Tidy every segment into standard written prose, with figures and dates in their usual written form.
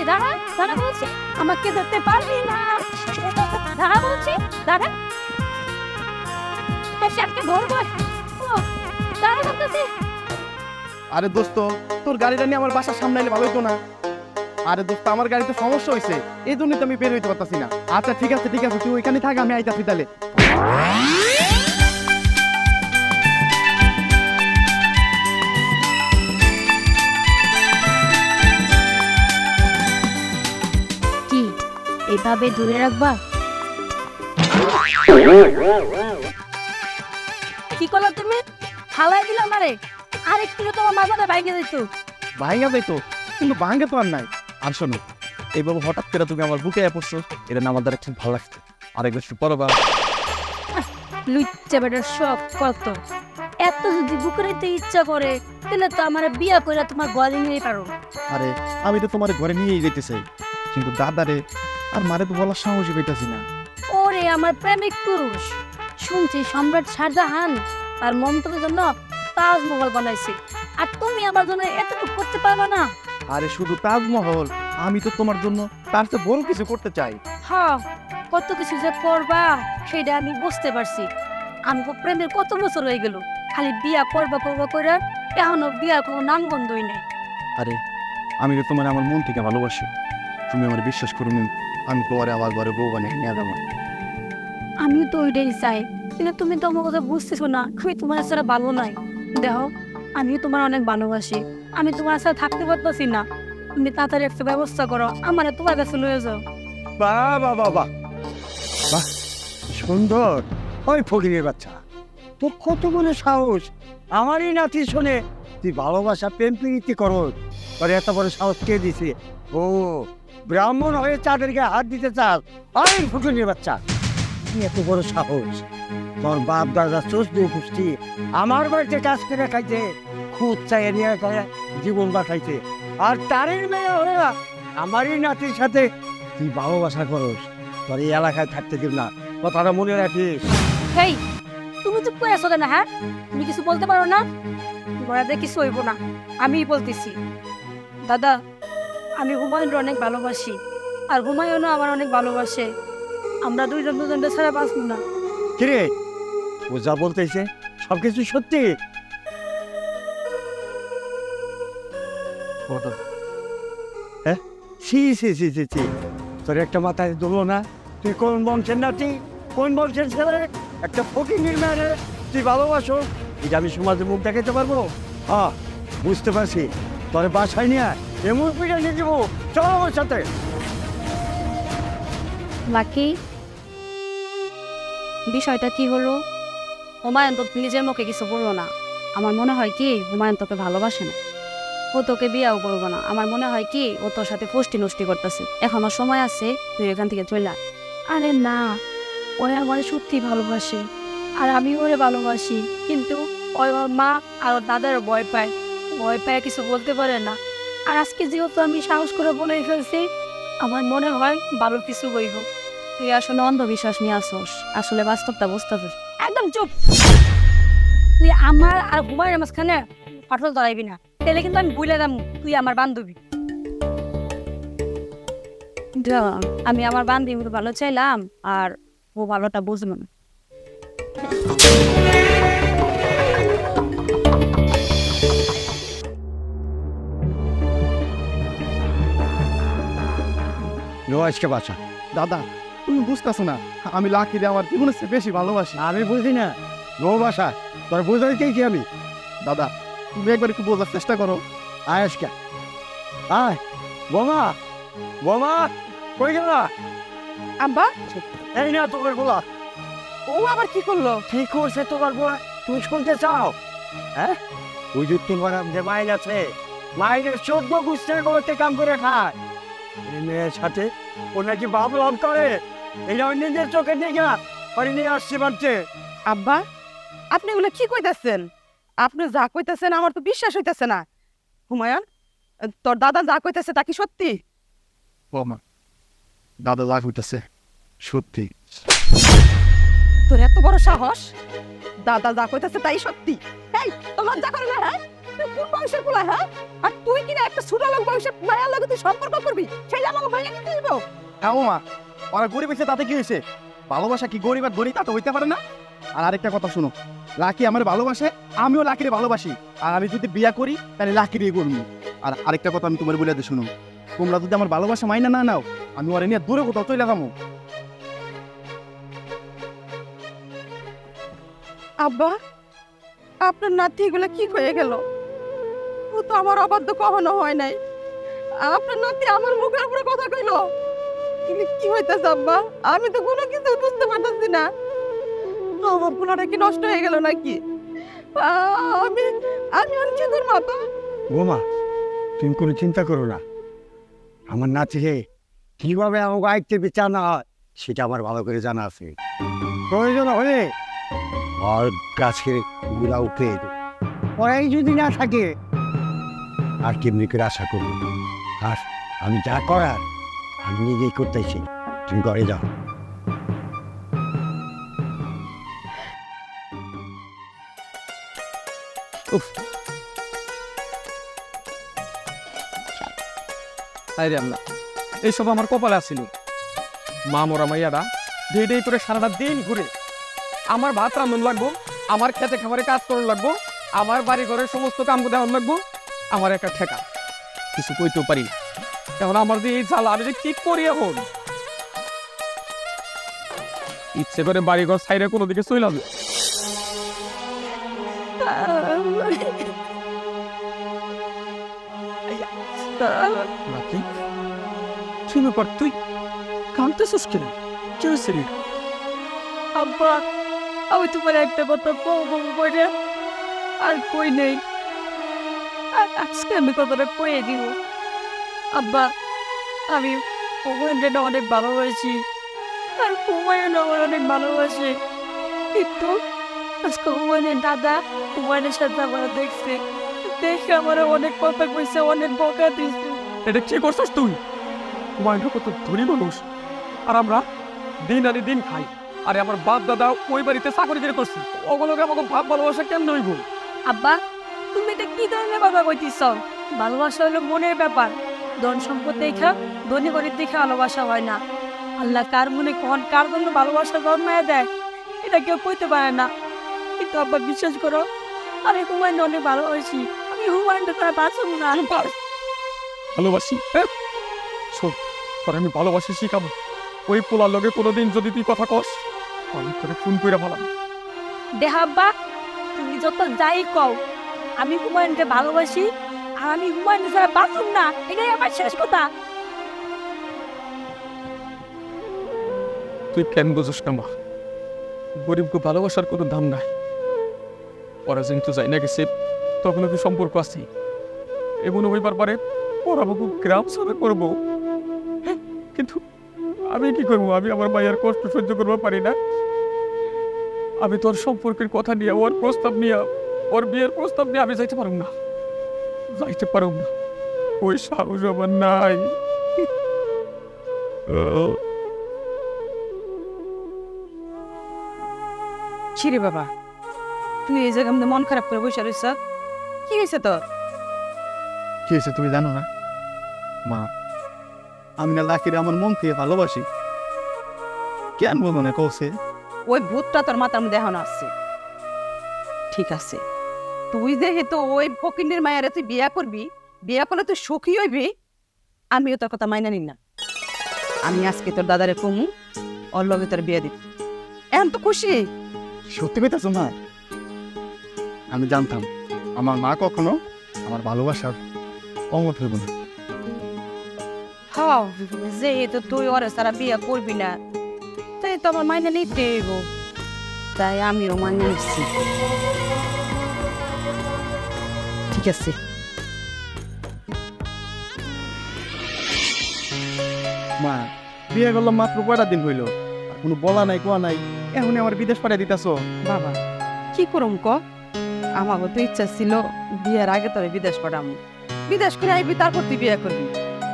দাঁড়া দাঁড়া বলছি, আমাকে ধরতে পারবি না। দাঁড়া বলছি, দাঁড়া। একটা ধরবো। দাঁড়া বলতেছি। আরে দোস্ত, তোর গাড়িটা নিয়ে আমার বাসার সামনে এলে ভালো হতো না? আরে দোস্ত, আমার গাড়িতে সমস্যা হয়েছে, এই জন্যই তো আমি বের হইতে পারতাছি না। আচ্ছা ঠিক আছে ঠিক আছে, তুই ওইখানে থাক, আমি আইতাছি তাহলে। কি এভাবে দূরে রাখবা? কি করলা তুমি? হালাই দিলাম আরে, আরেকটু তোমার মাথাটা বাইকে দিত। ভাঙ্গা যাই তো, কিন্তু ভাঙ্গে তো আর নাই। আর শোনো, এইভাবে হঠাৎ করে তুমি আমার বুকে পড়ছো, এটা না আমার দ্বারা খুব ভালো লাগছে। আরেকবার একটু পরো বা। লুচ্চা বেটার শখ কত! এত যদি বুকে নিতে ইচ্ছা করে তাহলে তো আমার বিয়া করে তোমার গলে নিয়ে পারো। আরে আমি তো তোমার ঘরে নিয়েই যেতে চাই, কিন্তু দাদারে আর মারে তো বলার সাহসই পেতেছি না। ওরে আমার প্রেমিক পুরুষ, শুনছি সম্রাট শাহজাহান তার মন্তব্যের জন্য তাজমহল বানাইছে, আর তুমি আমার জন্য এতটুকু করতে পারবে না? আরে শুধু তাজমহল, আমি তো তোমার জন্য তার চেয়ে বড় কিছু করতে চাই। হ্যাঁ, কত কিছু যে করবা সেটা আমি বুঝতে পারছি। আমি তো প্রেমের কত বছর হয়ে গেল, খালি বিয়া করবা করবা করে এখনো বিয়ার কোনো নাম গন্ধই নেই। আরে আমি তো তোমার আমার মন থেকে ভালোবাসি, তুমি আমার বিশ্বাস করুন, আমি তোমার আমার ঘরে বউ বানিয়ে নিয়ে যাবো। আমিও তো ওইটাই চাই, কিন্তু তুমি তো আমার কথা বুঝতেছো না। আমি তোমার সাথে ভালো নাই, দেখো আমিও তোমার অনেক ভালোবাসি, আমি তোমার সাথে থাকতে পারতেছি না। তুমি তাড়াতাড়ি একটা ব্যবস্থা করো, আমার তোমার কাছে লয়ে যাও। বাহ বাহ বাহ বাহ বাহ, সুন্দর। ওই ফকিরের বাচ্চা, তোর কত বড় সাহস! আমারই নাতি শোনে তুই ভালোবাসা প্রেম প্রীতি করো, তোর এত বড় সাহস কে দিছে? ও ব্রাহ্মণ হয়ে চাঁদেরকে হাত দিতে চাস? ওই ফকিরের বাচ্চা, তুই এত বড় সাহস! তোর বাপ দাদা চোদ্দ পুষ্টি আমার বাড়িতে কাজ করে খাইছে, খুদ চাইয়ে নিয়ে খায় জীবন বাঁচাইছে, আর তারের মেয়ে হলে আমারই নাতির সাথে তুই ভালোবাসা করস? তোর এই এলাকায় থাকতে দিব না, কথাটা মনে রাখিস। হেই, তুমি চুপ করে আসো না? হ্যাঁ, তুমি কিছু বলতে পারো না? তোমাদের কিছু হইব না, আমিই বলতেছি। দাদা, আমি হুমায়ুনকে অনেক ভালোবাসি, আর হুমায়ুনও আমার অনেক ভালোবাসে। আমরা দুইজন দুজনকে ছাড়া বাঁচব না। কিরে, ও যা বলতেছে সবকিছু সত্যি? হ্যাঁ, সি সি সি সি সি, তোর একটা মাথায় ধরলো না? তুই কোন বংশের নাতি, কোন বংশের ছেলে? একটা ফকির মেয়ে তুই ভালোবাসো, এটা আমি সমাজে মুখ দেখাতে পারবো? হ্যাঁ, বুঝতে পারছি। তোর বাসায় নিয়ে এমন পিঠা নিয়ে যাবো, চল আমার সাথে। লাকি, বিষয়টা কি হলো? হুমায়ুন তো নিজের মুখে কিছু বললো না। আমার মনে হয় কি হুমায়ুন তোকে ভালোবাসে না, ও তোকে বিয়েও করবো না। আমার মনে হয় কি ও তোর সাথে ফষ্টি নষ্টি করতেছে। এখনো সময় আছে, তুই এখান থেকে চলে আয়। আরে না, ওই আমার সত্যি ভালোবাসে, আর আমি ওরে ভালোবাসি, কিন্তু ওই ওর মা আর ওর দাদার ভয় পায়, ভয় পায় কিছু বলতে পারে না। আর আজকে যেহেতু আমি সাহস করে বলে ফেলছি, আমার মনে হয় ভালো কিছু হইব। তুই আসলে অন্ধবিশ্বাস নিয়ে আসোস, আসলে বাস্তবটা বুঝতেছিস। একদম চুপ! তুই আমার আর হুমায়ুনের মাঝখানে ফাটল ধরাইবি না, তাহলে কিন্তু আমি ভুলে যাবো তুই আমার বান্ধবী। আমি আমার বান্ধবীর ভালো চাইলাম, আর ও ভালোটা বুঝলাম না। আজকে বাসা দাদা, তুমি বুঝতেছো না, আমি লাকিরে আমার জীবনের চেয়ে বেশি ভালোবাসি। আমি বুঝি না, নো বাসা তোর বোঝাইতেই কি আমি? দাদা, তুমি একবার একটু বোঝার চেষ্টা করো। আয় আজকে আয়। বোমা, বোমা, কই গেল? আব্বা, এই না তোমার বলা। ও আবার কি করলো? কি করছে তোমার বলা? তুমি শুনতে চাও? হ্যাঁ, ওই যে তোমার যে মাইল আছে, মাইলের 14 গুষ্ঠের করতে কাম করে খায়। এই মেয়ের সাথে ও নাকি বাপ লাভ করে, এটা ওই নিজের চোখে দেখা পরে নিয়ে আসছে বাড়ছে। আব্বা, আপনি এগুলো কি কইতাছেন? আপনি যা কইতাছেন আমার তো বিশ্বাস হইতাছে না। হুমায়ুন, তোর দাদা যা কইতাছে তা কি সত্যি? বৌমা, দাদা যা হইতেছে সত্যি। তোর এত বড় সাহস? দাদা যা কইতাছে তাই সত্যি? এই, তোর লজ্জা করে না? হ্যাঁ, তুই কোন বংশের পোলা হ্যাঁ আর তুই কিনা একটা ছোট লোক বংশের মায়ের লগে তুই সম্পর্ক করবি সেই আমাকে ভাইয়া নিতে দিব হ্যাঁ মা, ওরা গরিব হয়েছে তাতে কি হয়েছে? ভালোবাসা কি গরিব আর ধনী তা তো হইতে পারে না। আর আরেকটা কথা শুনো, লাকি আমার ভালোবাসে, আমিও লাকিরে ভালোবাসি। আর আমি যদি বিয়া করি তাহলে লাকিরে করবো। আর আরেকটা কথা আমি তোমার বলে শুনো, তোমরা যদি আমার ভালোবাসা মাইনা না নাও, আমি ওরা নিয়ে দূরে কোথাও চলে যাবো। আব্বা আপনার নাতি এগুলা কি হয়ে গেল? ও তো আমার অবাধ্য কখনো হয় নাই। আপনার নাতি আমার মুখের উপরে কথা কইলো। এগুলো কি হইতাছে আব্বা? আমি তো কোনো কিছু বুঝতে পারতেছি না। আমার পোলাটা কি নষ্ট হয়ে গেল নাকি? আমি আমি আর কি করবো আব্বা? বোমা, তুমি কোনো চিন্তা করো না। আমার নাতিকে কিভাবে আমাকে আয়ত্তে বিচার না হয় সেটা আমার ভালো করে জানা আছে। প্রয়োজন হলে আর গাছের গুড়া উঠে ওরাই যদি না থাকে আর কেমনি করে আশা করবো। আর আমি যা করার আমি নিজেই করতেছি, তুমি ঘরে যাও। আরে আল্লাহ, এইসব আমার কপালে আসছিল। মা মোরা মাইয়ারা ডেই করে সারাটা দিন ঘুরে আমার ভাত রান্ধন লাগবো, আমার খেতে খাবারে কাজ করার লাগবো, আমার বাড়ি ঘরের সমস্ত কাম দেওয়ার লাগবো, আমার একটা ঠেকা কিছু কইতেও পারি না। এখন আমার যে এই জ্বালা, আমি যে কি করি এখন? ইচ্ছে করে বাড়ি ঘর সাইডে কোনো দিকে চলে যাবে। নাকি কি ব্যাপার, তুই কাঁদতেছিস কেন? কি হয়েছে রে? আব্বা আমি তোমার একটা কথা কম করে আর কই নেই, আর আজকে আমি কথাটা কয়ে দিব। আব্বা আমি হুমায়ুনটা অনেক ভালোবাসি, আর হুমায়ুন আমার অনেক ভালোবাসে। কিন্তু আজকে হুমায়ুনের দাদা হুমায়ুনের সাথে আমার দেখছে, দেখে আমার অনেক কথা কইছে, অনেক বকা দিছে। এটা কি করছিস তুই? হুমায়ুন কত ধনী মানুষ, আর আমরা দিন আনি দিন খাই। আরে আমার বাপ দাদা ওই বাড়িতে চাকরি করে করছি, ওগুলোকে আমাকে ভাব ভালোবাসা কেন হইব? আব্বা তুমি এটা কি ধরনের কথা কইতিস? ভালোবাসা হলো মনের ব্যাপার। ধন সম্পদ দেখা, ধনী গরিব দেখে ভালোবাসা হয় না। আল্লাহ কার মনে কখন কার জন্য ভালোবাসা জন্মায় দেয় এটা কেউ কইতে পারে না। কিন্তু আব্বা বিশ্বাস করো, আমি হুমায়ুন অনেক ভালোবাসি, আমি হুমায়ুনটা তারা বাঁচব না। ভালোবাসি শোন, তোর আমি ভালোবাসি শিখাবো। ওই পোলার লগে কোনোদিন যদি তুই কথা কস, আমি তোকে ফোন করে ভালাম। দেহ আব্বা তুমি যত যাই কও, আমি হুমায়ুনকে ভালোবাসি, আর আমি হুমায়ুন ছাড়া বাঁচব না, এটাই আমার শেষ কথা। তুই কেন বুঝোস না মা? গরিবকে ভালোবাসার কোনো দাম নাই। ওরা যেহেতু যাই না গেছে, তখন কি সম্পর্ক আছে। এমন হইবার পারে ওরা বাবু গ্রাম সারা করবো, কিন্তু আমি কি করবো? আমি আমার মায়ের কষ্ট সহ্য করবো পারি না। আমি তোর সম্পর্কের কথা নিয়ে, ওর প্রস্তাব নিয়ে, ওর বিয়ের প্রস্তাব নিয়ে আমি যাইতে পারব না, যাইতে পারব না। ওই সাহস আমার নাই। ছিরে বাবা, তুই এই জায়গায় আমাদের মন খারাপ করে বসে রইছ, কি হয়েছে তোর? কি হয়েছে তুমি জানো না মা? আমি না লাকিরে আমার মন থেকে ভালোবাসি। কেন বলো না কৌছে? ওই ভূতটা তোর মাথার মধ্যে এখন আসছে। ঠিক আছে, তুই যেহেতু ওই ফকিনের মায়ের তুই বিয়া করবি, বিয়া করলে তুই সুখী হইবি, আমিও তোর কথা মাইনা নিন না। আমি আজকে তোর দাদারে কমু, ওর লগে তোর বিয়া দিব। এখন তো খুশি? সত্যি কইতাছো না? আমি জানতাম আমার মা কখনো আমার ভালোবাসার অমত হইব না। হ্যাঁ যেহেতু তুই ওরে সারা বিয়ে করবি না, তাই তো আমার মাইনে নিতে হইব। তাই আমিও মাইনে নিচ্ছি। ঠিক আছে, মা বিয়ে করলাম মাত্র কয়টা দিন হইলো, আর কোনো বলা নাই কোয়া নাই, এখনই আমার বিদেশ পাঠিয়ে দিতেছো। বাবা কি করুম ক? আমারও তো ইচ্ছা ছিল বিয়ের আগে তোরে বিদেশ পাঠাম, বিদেশ করে আইবি, তারপর তুই বিয়ে করবি।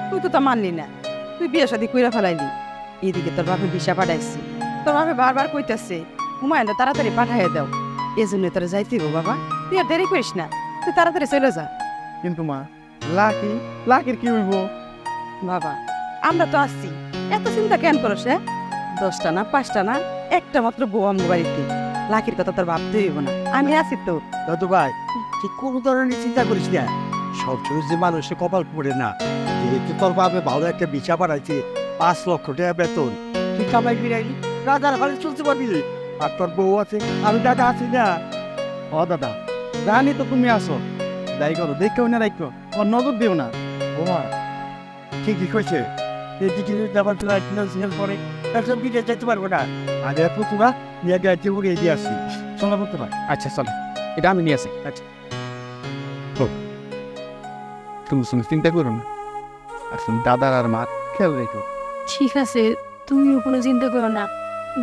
তুই তো তা মানলি না, তুই বিয়ে শাদি কইরা ফেলাইলি। এদিকে তোর বাপে ভিসা পাঠাইছে, তোর বাপে বারবার কইতাছে হুমায়ুনটা তাড়াতাড়ি পাঠাইয়া দাও। এই জন্য তোরা যাইতে হইব বাবা, তুই আর দেরি করিস না। তুই তুই তাড়াতাড়ি চলে যা। কিন্তু মা, লাকির কি হইব? বাবা, আমরা তো আসছি, এত চিন্তা কেন করস? 10টা না 5টা না, একটা মাত্র বউ আমার বাড়িতে। লাকির কথা তোর ভাবতে হইব না, আমি আছি তো। দাদু ভাই তুই কোনো ধরনের চিন্তা করিস না, সব সময় যে মানুষের কপাল পড়ে না। যেহেতু তোর বাপে ভালো একটা বিছা বাড়াইছে, 5 লক্ষ টাকা বেতন, তুই কামাই ফিরাইলি, রাজার ঘরে চলতে পারবি। আর তোর বউ আছে, আমি দাদা আছি না। ও দাদা, জানি তো তুমি আসো, যাই করো, দেখেও না রাখো, ওর নজর দিও না। বোমা ঠিকই কইছে, এদিকে যাবার ফিনান্সিয়াল পরে একজন বিদেশ যেতে পারবো না। আর এত তোরা নিয়ে গাড়িতে উড়ে দিয়ে আসি, চলা করতে পার। আচ্ছা চলো, এটা আমি নিয়ে আসি। আচ্ছা তুমি চিন্তা করো না, আসুন দাদার আর মা খেয়াল রেখো। ঠিক আছে, তুমিও কোনো চিন্তা করো না।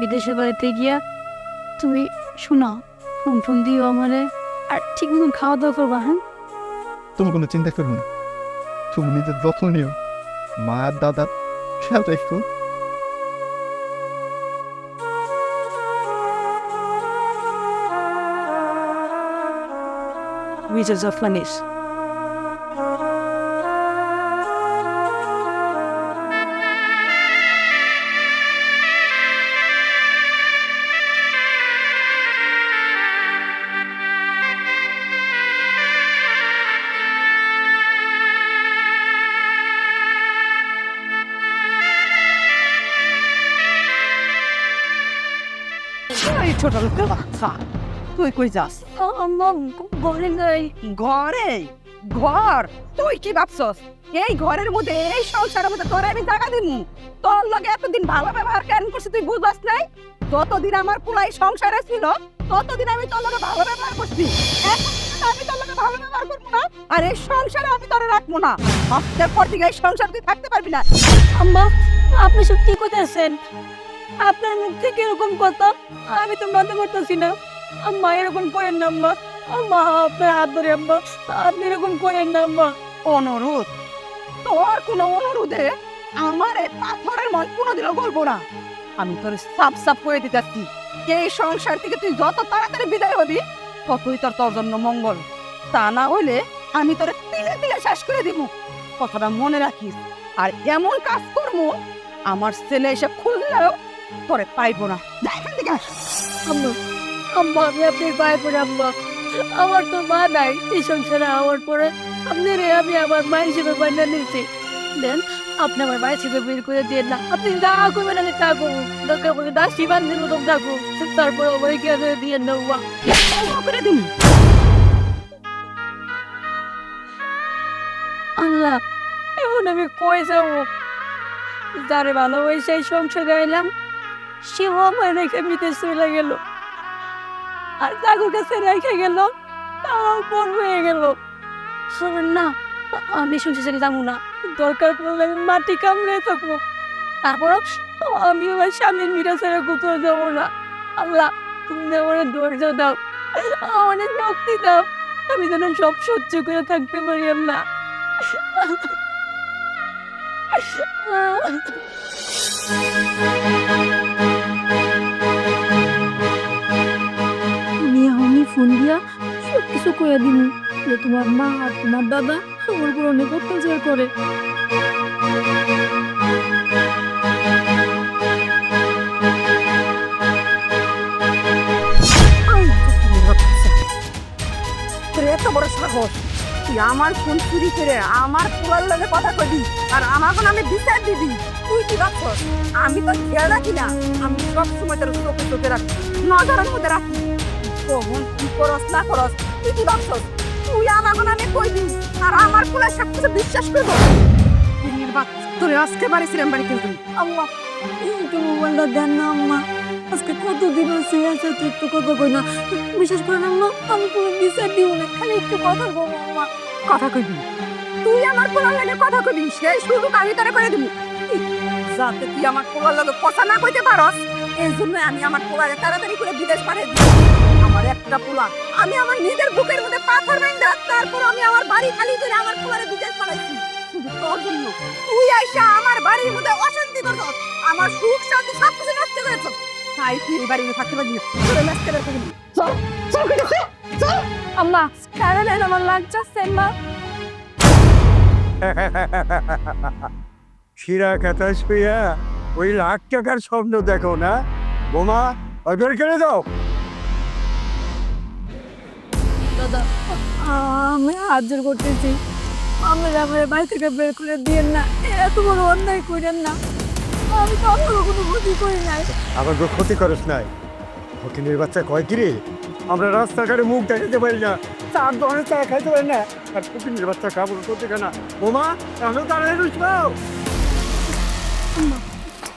বিদেশের বাড়িতে গিয়া তুমি শোনো, ফোন ফোন দিও আমারে, আর ঠিক মতন খাওয়া দাওয়া করবা। হ্যাঁ, তুমি কোনো চিন্তা করো না, তুমি নিজের যত্ন নিও, মা আর দাদার খেয়াল রেখো। Wizards of Flemish. এই ছোট লোকের বাচ্চা, তুই কই যাস? আমার ঘরে নাই। ঘরে? ঘর? তুই কি ভাবছস এই ঘরের মধ্যে, এই সংসারের মধ্যে তোরে আমি জায়গা দিমু? তোর লগে এতদিন ভালো ব্যবহার কেন করছিস তুই বুঝবাস নাই? যতদিন আমার পুলাই সংসারে ছিল ততদিন আমি তোর লগে ভালো ব্যবহার করছি। এখন আমি তোর লগে ভালো ব্যবহার করবো না, আর এই সংসারে আমি তোরে রাখবো না। আজকের পর থেকে এই সংসার তুই থাকতে পারবি না। আম্মা, আপনি সব কি করতেছেন? আপনার মুখ থেকে এরকম কথা আমি তো মানতে পারতেছি না। আম্মা, এরকম করেন না আম্মা। আম্মা, আপনার হাত ধরে আম্মা, আপনি এরকম করেন না আম্মা। অনুরোধ? তোর কোনো অনুরোধে আমার এই পাথরের মন কোনোদিনও গলবো না। আমি তোর সাফ সাফ করে দিতেছি, এই সংসার থেকে তুই যত তাড়াতাড়ি বিদায় হবি ততই তোর জন্য মঙ্গল। তা না হইলে আমি তোর তিলে তিলে শেষ করে দিব, কথাটা মনে রাখিস। আর এমন কাজ করবো আমার ছেলে এসে খুললেও তোরে পাইবো না। দেখেন দিকে আম্মা, আম্মা, আমি আপনার পায়ে পড়ে আম্মা। আমার তো মা নাই এই সংসারে হওয়ার পরে আপনি রে আমি আমার মা হিসেবে বানিয়ে নিয়েছি। দেন, আপনি আমার মা হিসেবে বের করে দিয়ে না। আপনি যা করবেন আমি তা করবো, দরকার পড়ে দাসী বান্ধের মতো থাকবো, তারপর আমার কেন দিয়ে নেওয়া করে দিন। আল্লাহ, এখন আমি কই যাবো? যারে ভালোবাসে এই সংসারে এলাম, সেও আমার রেখে বিদেশ চলে গেল। আর জাগুর কাছে রেখে গেল, তারাও পর হয়ে গেল। শোনেন না, আমি সংসারে যাবো না, দরকার পড়লে আমি মাটি কামড়ে থাকবো। তারপর আমি আমার স্বামীর মিরা ছেড়ে কোথাও যাবো না। আল্লাহ, তুমি আমার ধৈর্য দাও, অনেক শক্তি দাও, আমি যেন সব সহ্য করে থাকতে পারি। আল্লাহ, আমি ফোন দিয়া সব কিছু করে দিন যে তোমার মা আর তোমার দাদা আমার উপর অনেক অত্যাচার করে। এত বড় সাহস, তুই আমার ফোন চুরি করে আমার পোলার লগে কথা কইবি আর আমার এখন আমি বিচার দিবি? তুই কি ভাবছস আমি তো খেয়াল রাখি না? আমি সব সময় তোর চোখে চোখে রাখি, নজরের মধ্যে রাখি। কখন কি করস না করস তুই কি ভাবছস? তুই আমার এখন আমি কইবি আর আমার পোলার সব কিছু বিশ্বাস করবো? তোর আজকে বাড়ি ছিলাম বাড়ি কিন্তু আম্মা, একটু মোবাইলটা দেন না আম্মা। আজকে কতদিন হচ্ছে একটু কথা কই না। বিশেষ করে আম্মা, আমি কোনো বিচার দিব না, খালি একটু কথা বলবো আম্মা। কথা কইবি? তুই আমার পোলার লাগে কথা কইবি, সেই সুযোগ আমি তোরে করে দিব। যাতে তুই আমার পোলার লাগে কথা না কইতে পারস, এই জন্য আমি আমার পোলারে তাড়াতাড়ি করে বিদেশ পাঠিয়ে দিই। আমার একটা পোলা, আমি আমার নিজের বুকের মধ্যে পাথর বাইন্ধা তারপর আমি আমার বাড়ি খালি করে আমার পোলারে বিদেশ পাঠাইছি শুধু তোর জন্য। তুই আইসা আমার বাড়ির মধ্যে অশান্তি করছস, আমার সুখ শান্তি সব কিছু নষ্ট করেছস। তাই তুই এই বাড়িতে থাকতে পারবি না, তোরে নষ্ট করে দিবি। চল চল কইতাছি চল। আম্মা কারণ আমার লাগছে মা। শিরা কাটা শুয়া ওই লাখ স্বপ্ন দেখো না বোমা, ওই বের করে দাও। দাদা আমি হাত জোর করতেছি, আমার বাড়ি থেকে বের করে দিয়েন না, এত বড় অন্যায় করেন না। আমি তো আপনার কোনো ক্ষতি করি নাই। আমার তো ক্ষতি করস নাই। ফকিনের বাচ্চা কয় কিরে আমরা রাস্তাঘাটে মুখ দেখাতে পারি না, চার দোকানে চা খাইতে পারি না, আর ফকিনের বাচ্চা কাপড় করতে কেনা। বোমা এখনো তাড়াতাড়ি উঠবাও।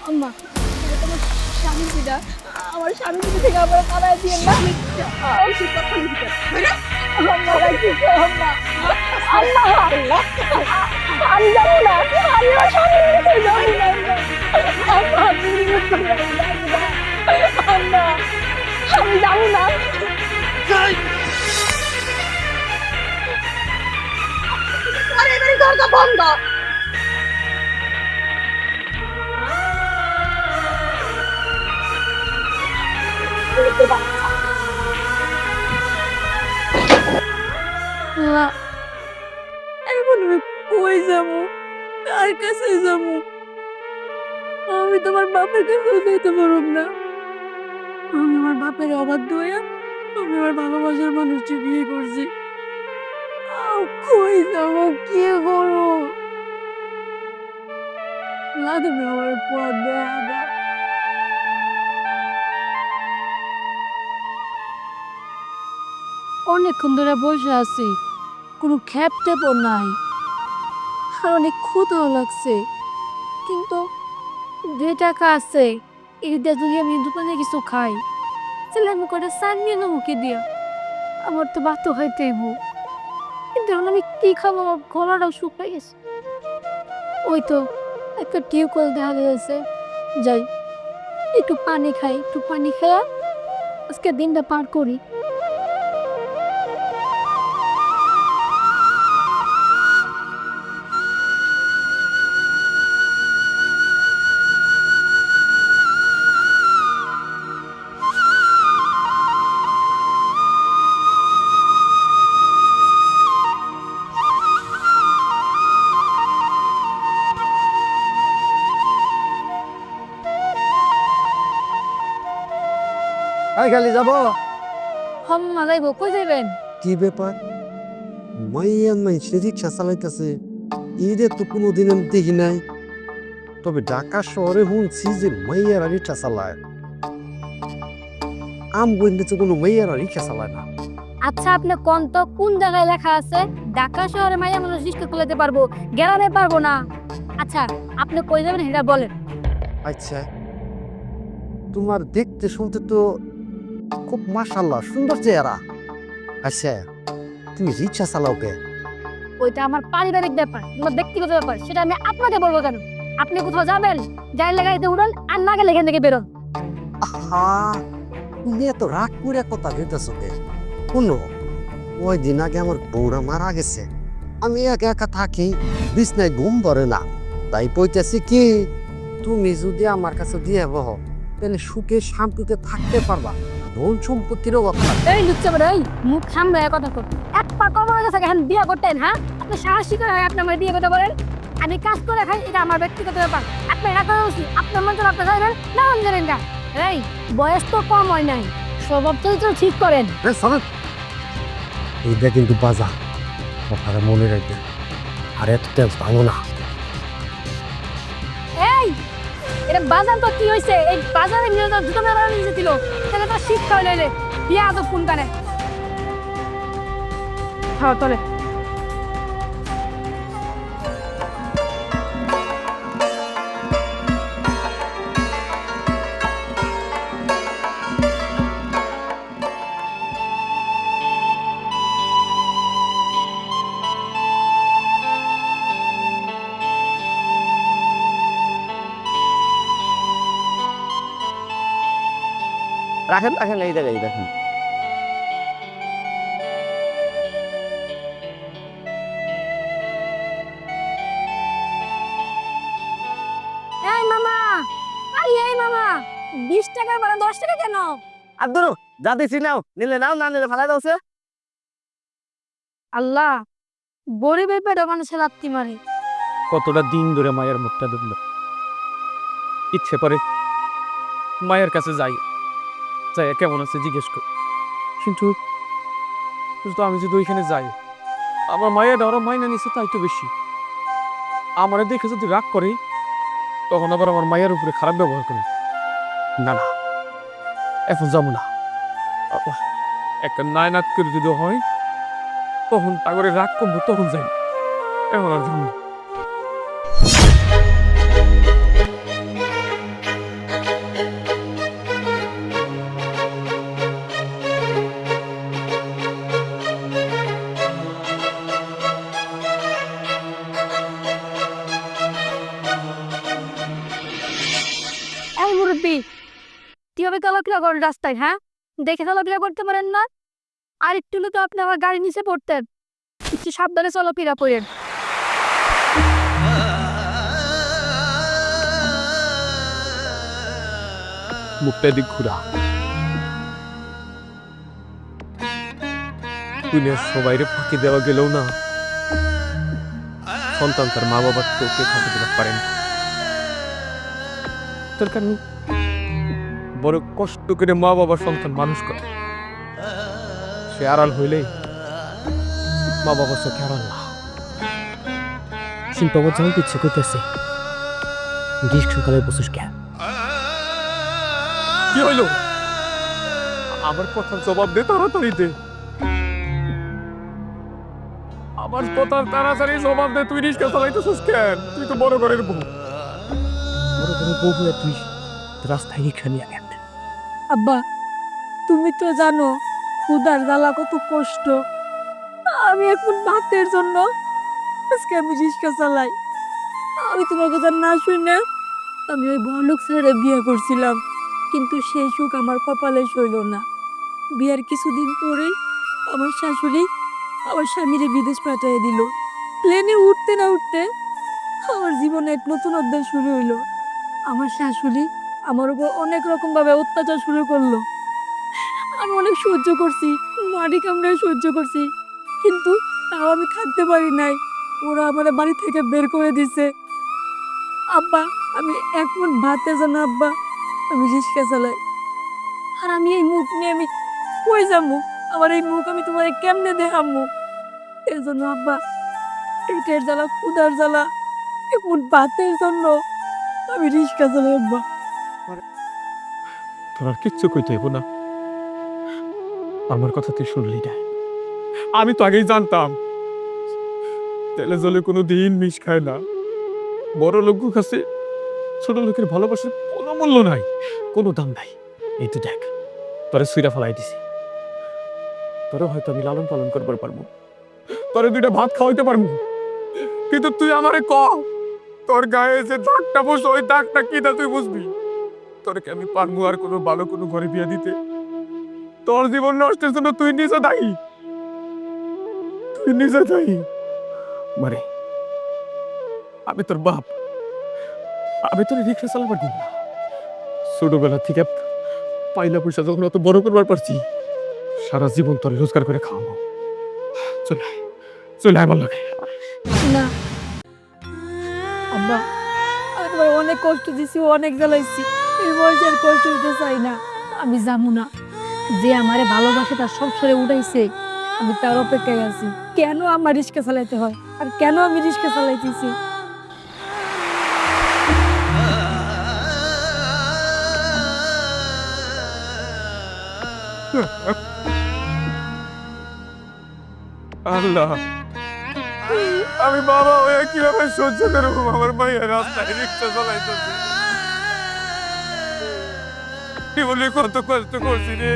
আম্মা তোমার স্বামী পিতা, আমার স্বামী পিতা থেকে আমার তাড়াই দিয়েন না। আম্মা রাখছি আম্মা। আম্মা আমি যাবো না, আমি আমার স্বামীর কাছে যাবো না। আম্মা আম্মা আমি যাবো না। আরে এবারে দরজা বন্ধ। এখন আমি কই যাবো, কার কাছে যাবো? আমি তোমার বাপের কাছে যেতে পারব না। আমি আমার বাপের অবাধ্য হয়ে আমি আমার ভালোবাসার মানুষটি বিয়ে করছি। কই যাবো, কি করবো? না তুমি আমার পথ দেখা দাও। অনেকক্ষণ ধরে বসে আছি, কোনো খ্যাপ টেপও নাই, আর অনেক ক্ষুধাও লাগছে, কিন্তু 2 টাকা আছে, এটা যদি আমি দোকানে কিছু খাই তাহলে আমি কটা চান নিয়ে নেবো কি দিয়া? আমার তো ভাত খাইতে হইব, কিন্তু এখন আমি কি খাবো? আমার গলাটাও শুকাই গেছে। ওই তো একটা টিউবওয়েল দেখা যাচ্ছে, যাই একটু পানি খাই, একটু পানি খেয়ে আজকে দিনটা পার করি। খালি যাবো। হাম্মা যাইব, কই যাইবেন? কি ব্যাপার, মাইয়া মাইসে রিক্সা চালাইতেছে, ঈদের তো কোনোদিন আমি দেখি নাই। তবে ঢাকা শহরে শুনছি যে মাইয়ারা রিক্সা চালায়, আমগঞ্জে তো কোনো মাইয়ারা রিক্সা চালায় না। আচ্ছা আপনি কোন তো কোন জায়গায় লেখা আছে ঢাকা শহরে মাইয়া মানুষ রিস্কা খুলাতে পারবো, গ্রামে পারবো না? আচ্ছা আপনি কই যাবেন সেটা বলেন। আচ্ছা, তোমার দেখতে শুনতে তো খুব মাশাআল্লাহ সুন্দর চেহারা। আচ্ছা, তুমি রিক্সা চালাও কে? ওইটা আমার পারিবারিক ব্যাপার, আমার ব্যক্তিগত ব্যাপার, সেটা আমি আপনাকে বলবো কেন? আপনি কোথাও যাবেন, যাই লাগাইতে উড়ান, আর না গেলে এখান থেকে বেরোন। আহা, তুমি এত রাগ করে কথা কইতেছো কে? শুনো, ওই দিন আগে আমার বউরা মারা গেছে, আমি একা একা থাকি, বিছনায় ঘুম ধরে না, তাই কইতেছি কি তুমি যদি আমার কাছে দিয়ে বহ তাহলে সুখে শান্তিতে থাকতে পারবা, ধন সম্পত্তিরও কথা না। এই লুচ্চা বড়, এই মুখ সামনে কথা কর। এক পা কমার কাছে এখন বিয়ে করতেন, হ্যাঁ? আপনি সাহসী করে হয় আপনি আমার বিয়ে করতে বলেন? আমি কাজ করে খাই, এটা আমার ব্যক্তিগত ব্যাপার। আপনি রাখা উচিত, আপনার মন আপনি চাইবেন না, মন জানেন না। এই বয়স তো কম হয় নাই, স্বভাব চরিত্র ঠিক করেন। এইটা কিন্তু বাজার, কথাটা মনে রাখবে, আর এত তেল ভালো না। এই এটা বাজার তো কি হয়েছে? এই বাজারে দুটো মেলা নিয়ে দিল, তাহলে তো শিক্ষা হইলে বিয়া তো কোন কানে? হ্যাঁ চলে। রাখেন রাখেন, এই জায়গায় দেখেন। এই মামা, এই মামা, 20 টাকার বড় 10 টাকা কেন? আব্দুল যা দিছি নাও, নিলে নাও, না নিলে ফালাই দাও সে। আল্লাহ, গরিবের পেটে মানুষের লাত্তি মারে। কতটা দিন ধরে মায়ের মুখটা দেখল, ইচ্ছে করে মায়ের কাছে যাই, যাই কেমন আছে জিজ্ঞেস করি, কিন্তু কিন্তু আমি যদি ওইখানে যাই, আমার মায়ের ওরা মাইনা নিচ্ছে তাই তো বেশি। আমার দেখে যদি রাগ করে, তখন আবার আমার মায়ের উপরে খারাপ ব্যবহার করে। না না, এখন যাবো না। আল্লাহ, একটা নায়নাত করে যদি হয়, তখন তাগরে রাগ করবো, তখন যাই। এখন আর যাবো না। এই মুরব্বী, কিভাবে চলাফেরা করেন রাস্তায়? হ্যাঁ, দেখে চলাফেরা করতে পারেন না? আর একটু হলে তো আপনি আমার গাড়ির নিচে পড়তেন। একটু সাবধানে চলাফেরা করেন। মুখটা দিক ঘুরা। দুনিয়ার সবাইরে ফাঁকি দেওয়া গেলেও না, সন্তান তার মা বাবার চোখে ফাঁকি দিতে পারেন। তার কারণ বড় কষ্ট করে মা বাবার সন্তান মানুষ করে, সে আড়াল হইলেই মা বাবার চোখে আড়াল না। শিল্প আমার জানতে ইচ্ছে করতেছে গ্রীষ্মকালের বসুস কেন? কি হইল? আমার কথার জবাব দে, তাড়াতাড়ি দে। আমার কথার তাড়াতাড়ি জবাব দে। তুই রিস্কা চালাইতেছিস কেন? তুই তো বড় ঘরের বউ। বড় বড় বউ হয়ে তুই রাস্তায় এখানে আনেন। আব্বা, তুমি তো জানো ক্ষুধার জ্বালা কত কষ্ট। আমি এখন ভাতের জন্য আজকে আমি রিক্সা চালাই। আমি তোমার কথা না শুনে আমি ওই বড়লোক ছেলেরে বিয়ে করছিলাম, কিন্তু সেই সুখ আমার কপালে সইল না। বিয়ার কিছুদিন পরেই আমার শাশুড়ি আমার স্বামীরে বিদেশ পাঠিয়ে দিল। প্লেনে উঠতে না উঠতে আমার জীবনে এক নতুন অধ্যায় শুরু হইলো। আমার শাশুড়ি আমার উপর অনেক রকম ভাবে অত্যাচার শুরু করলো। আমি অনেক সহ্য করছি, মাটি কামড়ে সহ্য করছি, কিন্তু তাও আমি থাকতে পারি নাই। ওরা আমার বাড়ি থেকে বের করে দিছে। আব্বা, আমি এক মুঠ ভাতের জন্য আব্বা আমি রিক্সা চালাই। আর আমি এই মুখ নিয়ে আমি কই যাবো? আমার এই মুখ আমি তোমার কেমনে দেখাবো? এর জন্য আব্বা, পেটের জ্বালা, ক্ষুধার জ্বালা, এক মুঠ ভাতের জন্য আমি রিক্সা চালাই আব্বা। তোর আর কিচ্ছু কইতে হইব না। আমার কথা তুই শুনলি না। আমি তো আগেই জানতাম তেলে জলে কোনো দিন মিশ খায় না। বড় লোক কাছে ছোট লোকের ভালোবাসার কোনো মূল্য নাই, কোনো দাম নাই। এই তো দেখ, তোরে সুইরা ফেলাই দিছি। তোরে হয়তো আমি লালন পালন করবার পারবো, তোরে দুইটা ভাত খাওয়াইতে পারবো, কিন্তু তুই আমারে ক, তোর গায়ে যে দাগটা বসে ওই দাগটা কি তা তুই বুঝবি? তোরে কি আমি পারবো আর কোনো ভালো কোনো ঘরে বিয়ে দিতে? তোর জীবন নষ্টের জন্য তুই নিজে দায়ী, তুই নিজে দায়ী। মানে আমি তোর বাপ, আমি তোর রিক্সা চালাবার দিব না। ছোটবেলা থেকে পাইলা পয়সা যখন অত বড় করবার পারছি, সারা জীবন তোর রোজগার করে খাওয়াবো। চলে চলে আমার লাগে। না আব্বা, আমি তোমার অনেক কষ্ট দিছি, অনেক জ্বালাইছি। এই বয়সে আর কষ্ট দিতে চাই না। আমি যাবো না। যে আমারে ভালোবাসে তার সব সরে উঠাইছে, আমি তার অপেক্ষায় আছি। কেন আমার রিক্সা চালাইতে হয়, আর কেন আমি রিক্সা চালাইতেছি? আল্লাহ, আমি বাবা হয়ে কিভাবে সহ্য করবো আমার মায়ের রাস্তায় রিক্সা চালাইতেছে? কি বলি কত কষ্ট করছি রে,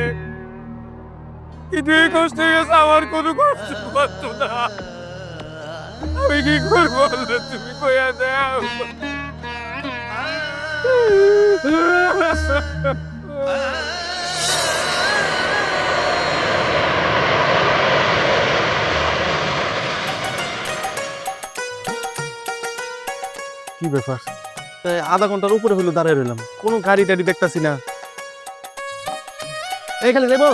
কিন্তু এই কষ্ট গেছে আমার কোনো কষ্ট পাচ্ছ না। আমি কি করবো আল্লাহ, তুমি কইয়া দাও। কি ব্যাপার? আধা ঘন্টার উপরে হইলো দাঁড়ায় রইলাম, কোনো গাড়ি টাড়ি দেখতাছি না। এইখানে দেবো।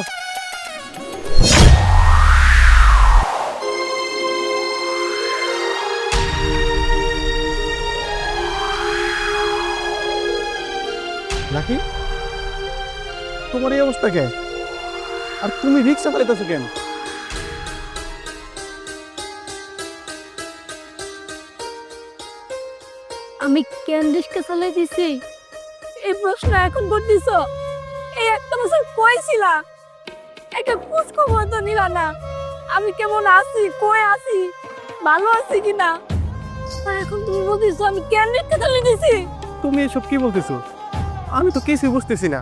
নাকি তোমার এই অবস্থা কে? আর তুমি রিক্সা চালাইতেছো কেন? আমি কেন রিস্কা চালাই দিছি এই প্রশ্ন এখন করতেছ? এই একটা বছর কই ছিলা? একটা খোঁজ খবর তো নিলা না। আমি কেমন আছি, কই আছি, ভালো আছি কিনা। আর এখন তুমি বলতেছো আমি কেন রিস্কা চালাই দিছি? তুমি এসব কি বলতেছো? আমি তো কিছুই বুঝতেছি না।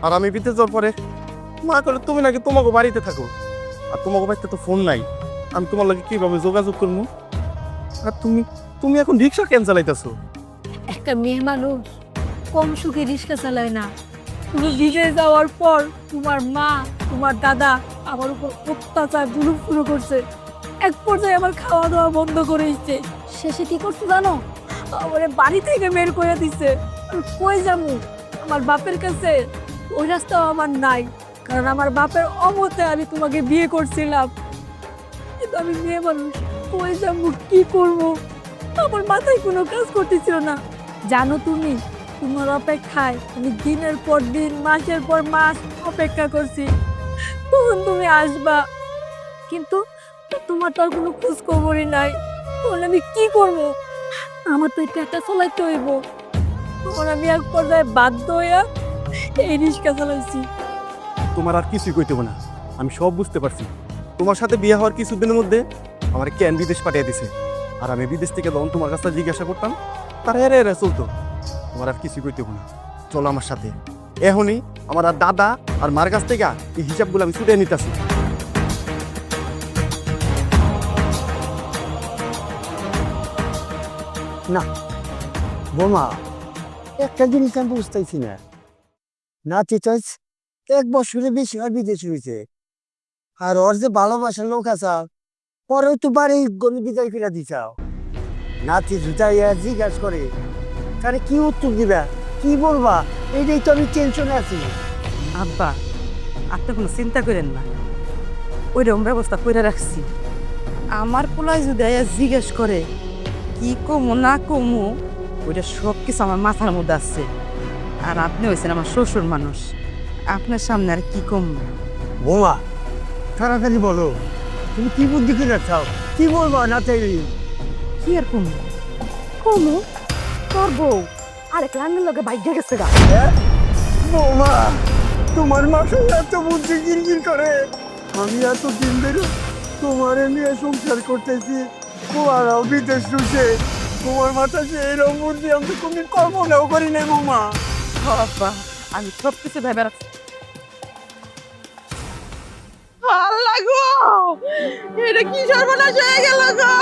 আর আমি বিদেশ যাওয়ার পরে মা করে তুমি নাকি তোমাকে বাড়িতে থাকো, আর তোমাকে বাড়িতে তো ফোন নাই। আমি তোমার লাগে কিভাবে যোগাযোগ করবো? আর তুমি তুমি এখন রিক্সা কেন চালাইতেছো? একটা মেয়ে মানুষ কম সুখে রিস্কা চালায় না। তুমি বিদেশ যাওয়ার পর তোমার মা, তোমার দাদা আমার উপর অত্যাচার জুলুম শুরু করছে। এক পর্যায়ে আমার খাওয়া দাওয়া বন্ধ করে দিচ্ছে। শেষে কি করছে জানো? আমার বাড়ি থেকে বের করে দিচ্ছে। আমি কই যাবো? আমার বাপের কাছে ওই রাস্তাও আমার নাই, কারণ আমার বাপের অমতে আমি তোমাকে বিয়ে করছিলাম। কিন্তু আমি মেয়ে মানুষ, কই যাবো, কি করবো? আমার মাথায় কোনো কাজ করতেছিল না। জানো তুমি, তোমার অপেক্ষায় আমি দিনের পর দিন, মাসের পর মাস অপেক্ষা করছি কখন তুমি আসবা, কিন্তু তোমার তো আর কোনো খোঁজ খবরই নাই। তখন আমি কি করব? আমার তো এটা একটা চলাইতে হইব। তখন আমি এক পর্যায়ে বাধ্য হইয়া এই রিক্সা চালাইছি। তোমার আর কিছুই কইতে হবে না, আমি সব বুঝতে পারছি। তোমার সাথে বিয়ে হওয়ার কিছুদিনের মধ্যে আমার কেন বিদেশ পাঠিয়ে দিছে। আর আমি বিদেশ থেকে যখন তোমার কাছে জিজ্ঞাসা করতাম, তারা এরা এরা চলতো। তোমার আর কিছুই কইতে হবে না, চলো আমার সাথে। এখনই আমার আর দাদা আর মার কাছ থেকে এই হিসাবগুলো আমি ছুটে নিতেছি। বোমা, একটা জিনিস আমি বুঝতেছি না। নাতি চাইছ 1 বছরে বেশি আর বিদেশ হয়েছে, আর ওর যে ভালোবাসার লোক আছে পরেও তো বাড়ি গলি বিদায় ফিরা দিছাও। নাতি জুতাইয়া জিজ্ঞাসা করে, তাহলে কি উত্তর দিবা, কি বলবা? এইটাই তো আমি টেনশনে আছি। আব্বা, আপনি কোনো চিন্তা করেন না, ওইরকম ব্যবস্থা করে রাখছি। আমার পোলায় যদি জিজ্ঞেস করে কি কমু না কমু, ওইটা সব কিছু আমার মাথার মধ্যে আছে। আর আপনি হয়েছেন আমার শ্বশুর মানুষ, আপনার সামনে আর কি কমু? বোমা, তাড়াতাড়ি বলো, তুমি কি বুদ্ধি করে চাও, কি বলবা নাতি? কি আর কমু? কমু তোর বউ আরেক রান্নার লোকে বাইক গেছে গা। বৌমা, তোমার মাথায় এত বুদ্ধি গিরগির করে। আমি এত দিন ধরে তোমার নিয়ে সংসার করতেছি, তোমারও বিদেশ রুষে, তোমার মাথায় যে এরকম বুদ্ধি আমি তো কোনদিন কল্পনাও করি নাই বৌমা। আব্বা, আমি সব কিছু ভেবে রাখছি। আল্লাহ গো, এটা কি সর্বনাশ হয়ে গেল গো!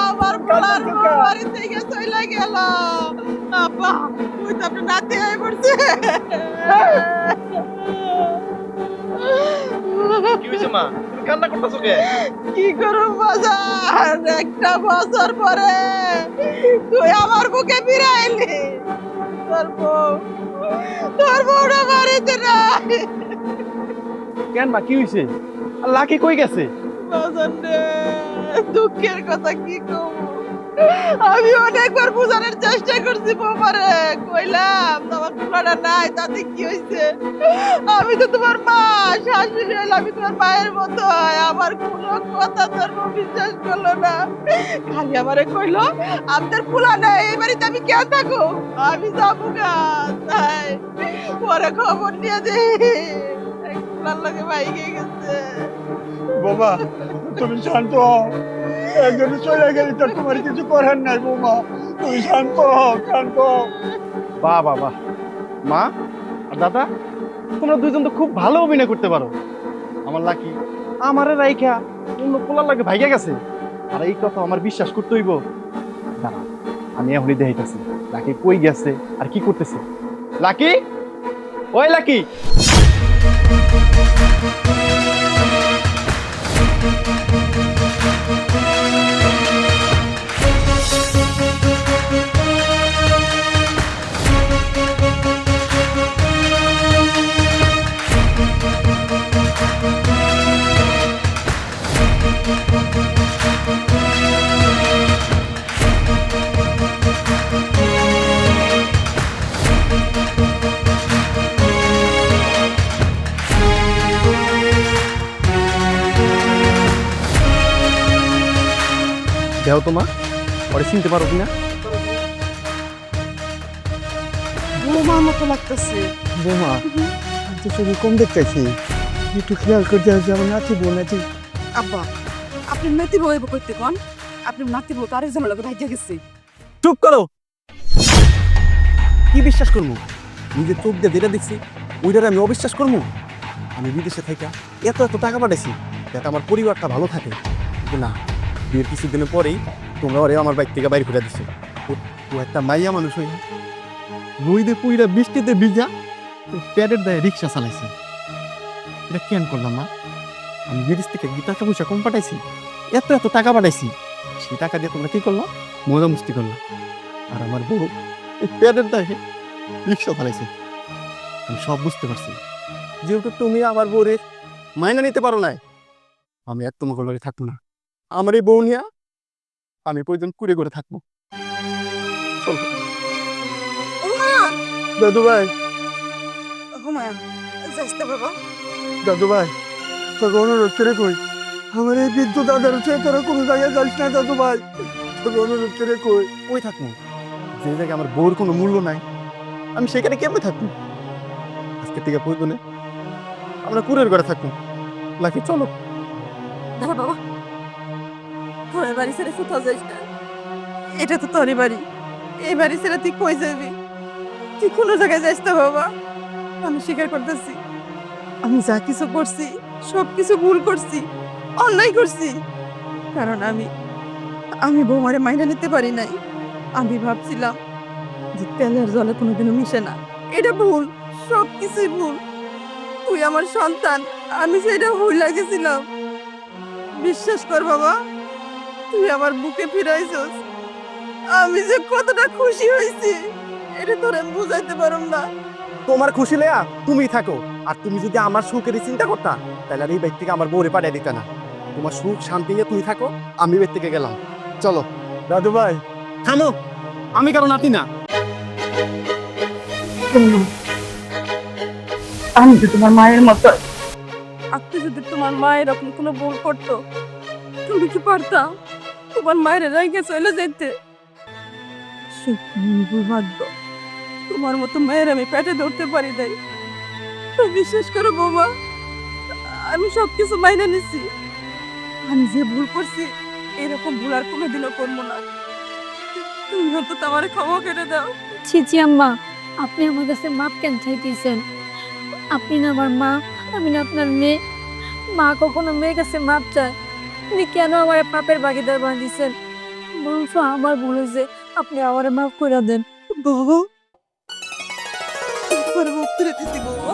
আমার পোলার বউ বাড়ি থেকে চলে গেল। আব্বা, ওই তো আপনার নাতি হয়ে পড়ছে। কি হয়েছে মা, তুমি কান্না করতেছো কে? কি করব বাজার, একটা বছর পরে তুই আমার বুকে ফিরাইলি। তোর বউটা বাড়িতে নাই। কেন মা, কি হয়েছে? আর লাকি কই গেছে? বাজার রে, দুঃখের কথা কি কম। আমি অনেকবার বোঝানোর চেষ্টা করছি বৌমারে, কইলাম আমার পোলাটা নাই, তাতে কি হয়েছে? আমি তো তোমার মা, শাশুড়ি হইলে আমি তোমার মায়ের মতো হয়। আমার কোনো কথা তোর বউ বিশ্বাস করলো না, খালি আমারে কইলো আপনার পোলা নাই, এই বাড়িতে আমি কেন থাকো, আমি যাবো গা। তাই পরে খবর নিয়ে দিই পোলার লাগে বাইকে গেছে। বোমা, তুমি শান্ত হও, একজন চলে গেলে তো তোমার কিছু করার নাই। বোমা, তুমি শান্ত হও, শান্ত হও। বাহ বাহ বাহ, মা আর দাদা, তোমরা দুইজন তো খুব ভালো অভিনয় করতে পারো। আমার লাকি আমারে রাইখা অন্য পোলার লাগে ভাইগা গেছে, আর এই কথা আমার বিশ্বাস করতে হইব। দাঁড়া, আমি এখনই দেখাইতেছি লাকি কই গেছে আর কি করতেছে। লাকি, ওই লাকি! দেও তোমা পরে চিনতে পারো কিনা বৌমার মতো লাগতেছে। বোমা আমি তো ছবি কম দেখতেছি, একটু খেয়াল করতে হবে আমার নাতি বোন আছে। আব্বা আপনি নাতি বউ করতে কোন? আপনি নাতি বউ তো আরেক ঝামেলা করে ভাইজা গেছে। চুপ করো। কি বিশ্বাস করবো? নিজের চোখ দিয়ে যেটা দেখছি ওইটারে আমি অবিশ্বাস করবো? আমি বিদেশে থাকা এত এত টাকা পাঠাইছি যাতে আমার পরিবারটা ভালো থাকে, কিন্তু না, বিয়ের কিছুদিনের পরেই তোমরা ওরে আমার বাইক থেকে বাইরে করে দিচ্ছে। ও একটা মাইয়া মানুষ হই নইতে পুইরা বৃষ্টিতে ভিজা প্যাডের দায়ে রিক্সা চালাইছে। এটা কেন করলাম না? আমি বিদেশ থেকে কি টাকা পয়সা কম পাঠাইছি? এত এত টাকা পাঠাইছি, সেই টাকা দিয়ে তোমরা কি করলো? মজা মস্তি করলো। আর আমার বউ এই প্যাডের দায়ে রিক্সা চালাইছে। আমি সব বুঝতে পারছি। যেহেতু তুমি আমার বউরে মাইনা নিতে পারো নাই, আমি আর তোমাকে লগে থাকবো না। আমার এই বউ নিয়া আমি প্রয়োজন কুড়ে করে থাকবো। চলো দাদু ভাই, হুমায়ুন যাইতে বাবা। দাদু ভাই তোকে অনুরোধ করে কই, আমার এই বৃদ্ধ দাদার চেয়ে তোরা কোনো জায়গায় যাইস না দাদু ভাই, তোকে অনুরোধ করে কই। ওই থাকবো যে জায়গায় আমার বউর কোনো মূল্য নাই, আমি সেখানে কেমনে থাকবো? আজকে থেকে প্রয়োজনে আমরা কুড়ের ঘরে থাকবো। লাকি চলো। দাঁড়া বাবা, তোর বাড়ি ছেড়ে কোথাও যাইস না। এটা তো তোরই বাড়ি, এই বাড়ি ছেড়ে তুই কই যাবি? তুই কোনো জায়গায় যাইস না বাবা। আমি স্বীকার করতেছি, আমি যা কিছু করছি সব কিছু ভুল করছি, অন্যায় করছি। কারণ আমি বৌমারে মাইনে নিতে পারি নাই। আমি ভাবছিলাম যে তেলের জলে কোনোদিনও মিশে না। এটা ভুল, সব কিছুই ভুল। তুই আমার সন্তান, আমি সেটা ভুল লাগেছিলাম। বিশ্বাস কর বাবা, তুই আমার বুকে ফিরাইছস। আমি যে কতটা খুশি হয়েছি এটা তোর আমি বুঝাইতে পারুম না। তোমার খুশি লেয়া তুমি থাকো, আর তুমি যদি আমার সুখের চিন্তা করতা তাহলে আর এই ব্যক্তি থেকে আমার বউরে পাঠিয়ে দিতে না। তোমার সুখ শান্তি নিয়ে তুমি থাকো, আমি ব্যক্তি থেকে গেলাম। চলো। দাদু ভাই থামো, আমি কারো নাতি না। আমি তো তোমার মায়ের মতো। আপনি যদি তোমার মায়ের এরকম কোনো ভুল করতো, তুমি কি পারতাম তোমার মায়ের রেখে চলে যেতে? দুর্ভাগ্য, তোমার মতো মায়ের আমি পেটে ধরতে পারি নাই। তো বিশ্বাস করো বাবা, আমি সবকিছু মাইনে নিছি। আমি যে ভুল করছি এরকম ভুল আর কোনোদিনও করবো না। তুমি অন্তত আমার ক্ষমা করে দাও। ছিছি আম্মা, আপনি আমার কাছে মাপ কেন চাইতেছেন? আপনি না আমার মা, আমি না আপনার মেয়ে। মা কখনো মেয়ের কাছে মাপ চায়? আপনি কেন আমার পাপের ভাগিদার বানিয়েছেন? বলছো আমার ভুল হয়েছে, আপনি আমার মাফ করে দেন। বাবা, একবার মুখ তুলে দিছি বাবা।